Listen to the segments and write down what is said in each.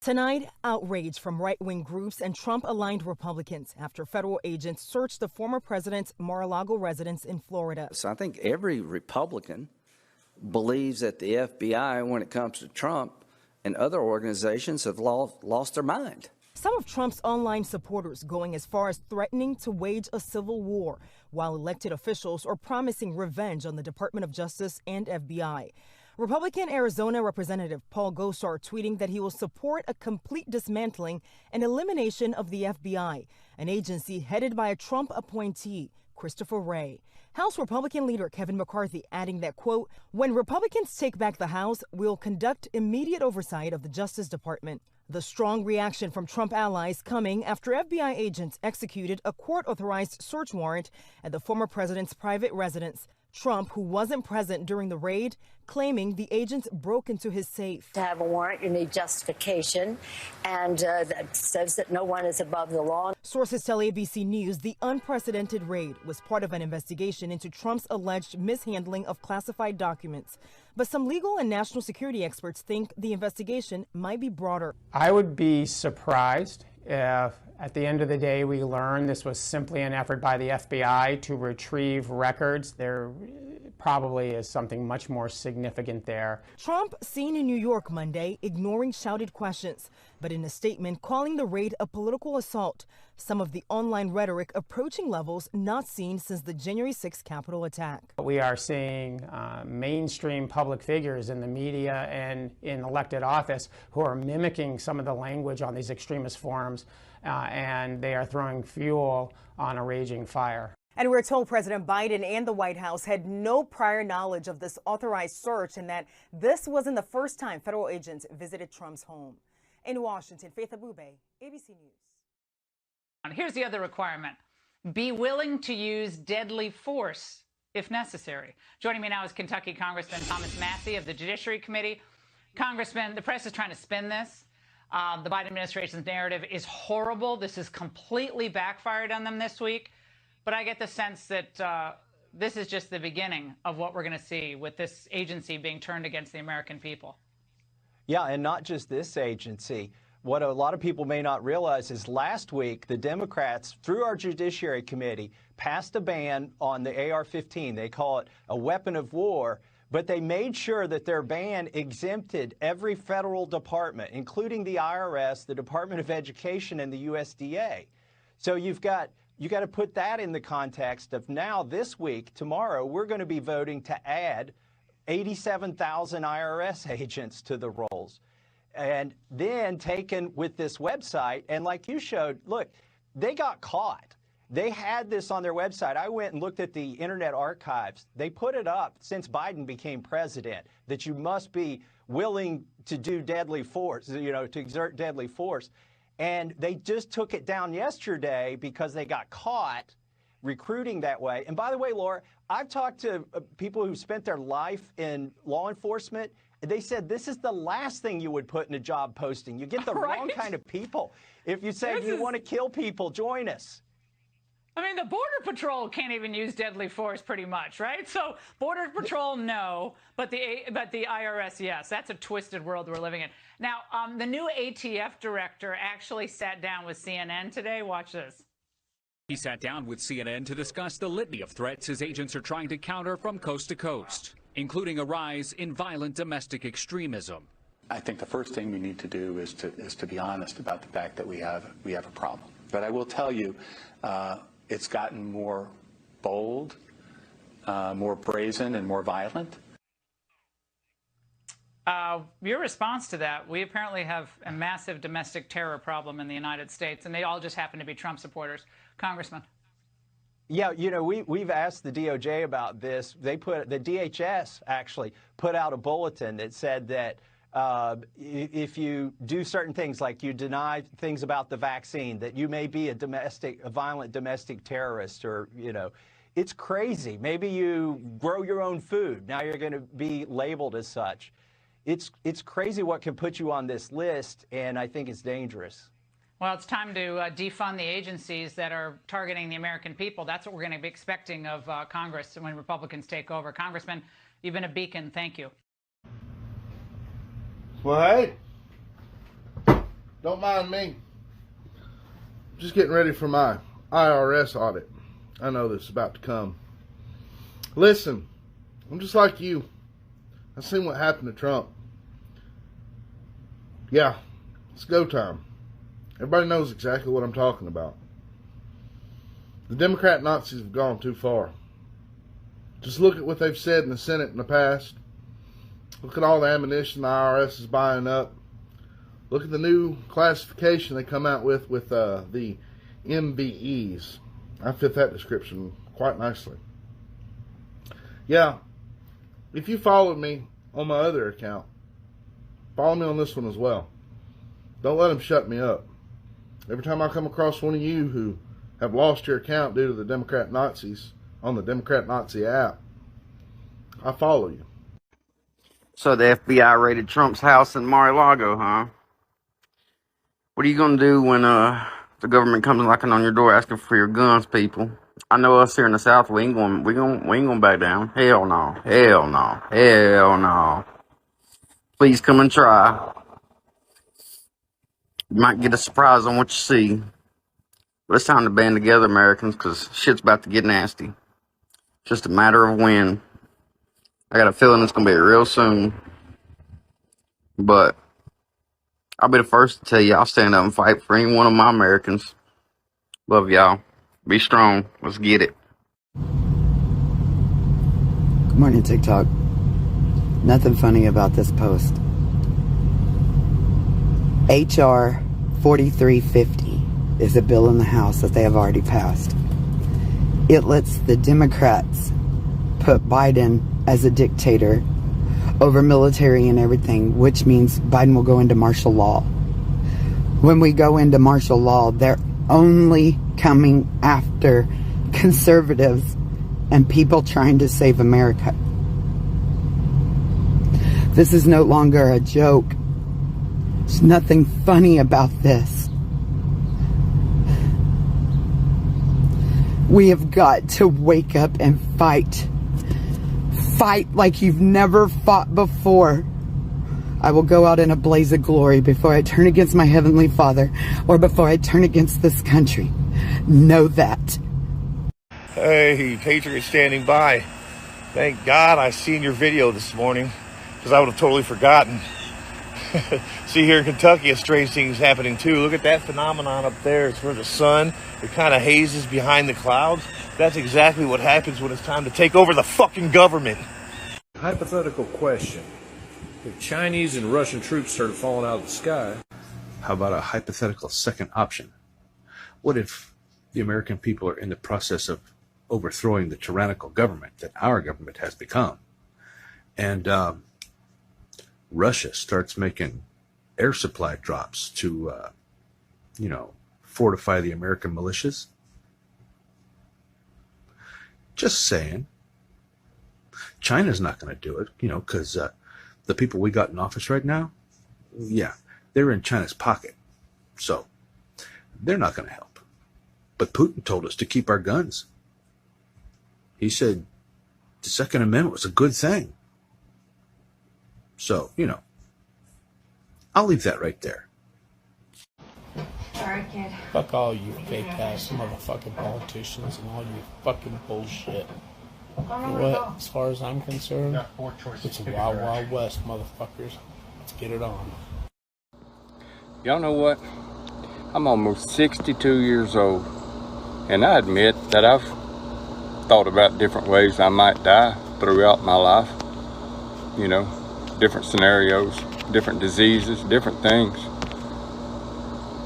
Tonight, outrage from right-wing groups and Trump-aligned Republicans after federal agents searched the former president's Mar-a-Lago residence in Florida. So I think every Republican believes that the FBI, when it comes to Trump and other organizations, have lost their mind. Some of Trump's online supporters going as far as threatening to wage a civil war, while elected officials are promising revenge on the Department of Justice and FBI. Republican Arizona Representative Paul Gosar tweeting that he will support a complete dismantling and elimination of the FBI, an agency headed by a Trump appointee, Christopher Wray. House Republican leader Kevin McCarthy adding that, quote, when Republicans take back the House, we'll conduct immediate oversight of the Justice Department. The strong reaction from Trump allies coming after FBI agents executed a court-authorized search warrant at the former president's private residence. Trump, who wasn't present during the raid, claiming the agents broke into his safe. To have a warrant, you need justification, and that says that no one is above the law. Sources tell ABC News the unprecedented raid was part of an investigation into Trump's alleged mishandling of classified documents. But some legal and national security experts think the investigation might be broader. I would be surprised if at the end of the day we learn this was simply an effort by the FBI to retrieve records. There probably is something much more significant there. Trump seen in New York Monday ignoring shouted questions, but in a statement calling the raid a political assault. Some of the online rhetoric approaching levels not seen since the January 6th Capitol attack. We are seeing mainstream public figures in the media and in elected office who are mimicking some of the language on these extremist forums, and they are throwing fuel on a raging fire. And we're told President Biden and the White House had no prior knowledge of this authorized search and that this wasn't the first time federal agents visited Trump's home. In Washington, Faith Abube, ABC News. Here's the other requirement. Be willing to use deadly force if necessary. Joining me now is Kentucky Congressman Thomas Massie of the Judiciary Committee. Congressman, the press is trying to spin this. The Biden administration's narrative is horrible. This has completely backfired on them this week. But I get the sense that this is just the beginning of what we're going to see with this agency being turned against the American people. Yeah, and not just this agency. What a lot of people may not realize is last week, the Democrats, through our Judiciary Committee, passed a ban on the AR-15. They call it a weapon of war, but they made sure that their ban exempted every federal department, including the IRS, the Department of Education, and the USDA. So you got to put that in the context of now this week, tomorrow, we're going to be voting to add 87,000 IRS agents to the rolls. And then taken with this website, and like you showed, look, they got caught. They had this on their website. I went and looked at the Internet Archives. They put it up since Biden became president, that you must be willing to do deadly force, to exert deadly force. And they just took it down yesterday because they got caught recruiting that way. And by the way, Laura, I've talked to people who spent their life in law enforcement. They said this is the last thing you would put in a job posting. You get the wrong kind of people. If you say you want to kill people, join us. I mean, the Border Patrol can't even use deadly force pretty much, right? So Border Patrol, no, but the IRS, yes. That's a twisted world we're living in. Now, the new ATF director actually sat down with CNN today. Watch this. He sat down with CNN to discuss the litany of threats his agents are trying to counter from coast to coast, including a rise in violent domestic extremism. I think the first thing we need to do is to be honest about the fact that we have a problem. But I will tell you, it's gotten more bold, more brazen, and more violent. Your response to that, we apparently have a massive domestic terror problem in the United States, and they all just happen to be Trump supporters. Congressman. Yeah, we've asked the DOJ about this. The DHS actually put out a bulletin that said that if you do certain things, like you deny things about the vaccine, that you may be a violent domestic terrorist, or, it's crazy. Maybe you grow your own food. Now you're going to be labeled as such. It's crazy what can put you on this list, and I think it's dangerous. Well, it's time to defund the agencies that are targeting the American people. That's what we're going to be expecting of Congress when Republicans take over. Congressman, you've been a beacon. Thank you. What? Don't mind me. Just getting ready for my IRS audit. I know this is about to come. Listen, I'm just like you. I've seen what happened to Trump. Yeah, it's go time. Everybody knows exactly what I'm talking about. The Democrat Nazis have gone too far. Just look at what they've said in the Senate in the past. Look at all the ammunition the IRS is buying up. Look at the new classification they come out with the MBEs. I fit that description quite nicely. Yeah, if you followed me on my other account, follow me on this one as well. Don't let them shut me up. Every time I come across one of you who have lost your account due to the Democrat Nazis on the Democrat Nazi app, I follow you. So the FBI raided Trump's house in Mar-a-Lago, huh? What are you gonna do when the government comes knocking on your door asking for your guns, people? I know us here in the South, we ain't gonna back down. Hell no, hell no, hell no. Please come and try. You might get a surprise on what you see. But it's time to band together, Americans, because shit's about to get nasty. Just a matter of when. I got a feeling it's gonna be real soon. But I'll be the first to tell you I'll stand up and fight for any one of my Americans. Love y'all. Be strong. Let's get it. Good morning, TikTok. Nothing funny about this post. HR 4350 is a bill in the House that they have already passed. It lets the Democrats put Biden as a dictator over military and everything, which means Biden will go into martial law. When we go into martial law, they're only coming after conservatives and people trying to save America. This is no longer a joke. There's nothing funny about this. We have got to wake up and fight. Fight like you've never fought before. I will go out in a blaze of glory before I turn against my Heavenly Father or before I turn against this country. Know that. Hey, Patriot standing by. Thank God I seen your video this morning, because I would have totally forgotten. See, here in Kentucky, a strange thing is happening too. Look at that phenomenon up there. It's where the sun, it kind of hazes behind the clouds. That's exactly what happens when it's time to take over the fucking government. Hypothetical question. If Chinese and Russian troops started falling out of the sky, how about a hypothetical second option? What if the American people are in the process of overthrowing the tyrannical government that our government has become, and Russia starts making air supply drops to, fortify the American militias? Just saying. China's not going to do it, because the people we got in office right now, yeah, they're in China's pocket. So they're not going to help. But Putin told us to keep our guns. He said the Second Amendment was a good thing. So, I'll leave that right there. Sorry, kid. Fuck all you fake ass motherfucking politicians and all you fucking bullshit. What? As far as I'm concerned, it's a wild, wild west, motherfuckers. Let's get it on. Y'all know what? I'm almost 62 years old, and I admit that I've thought about different ways I might die throughout my life. Different scenarios, different diseases, different things.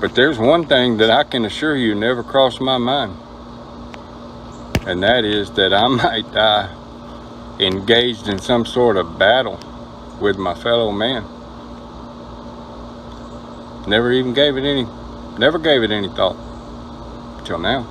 But there's one thing that I can assure you never crossed my mind, and that is that I might die engaged in some sort of battle with my fellow man. Never gave it any thought till now.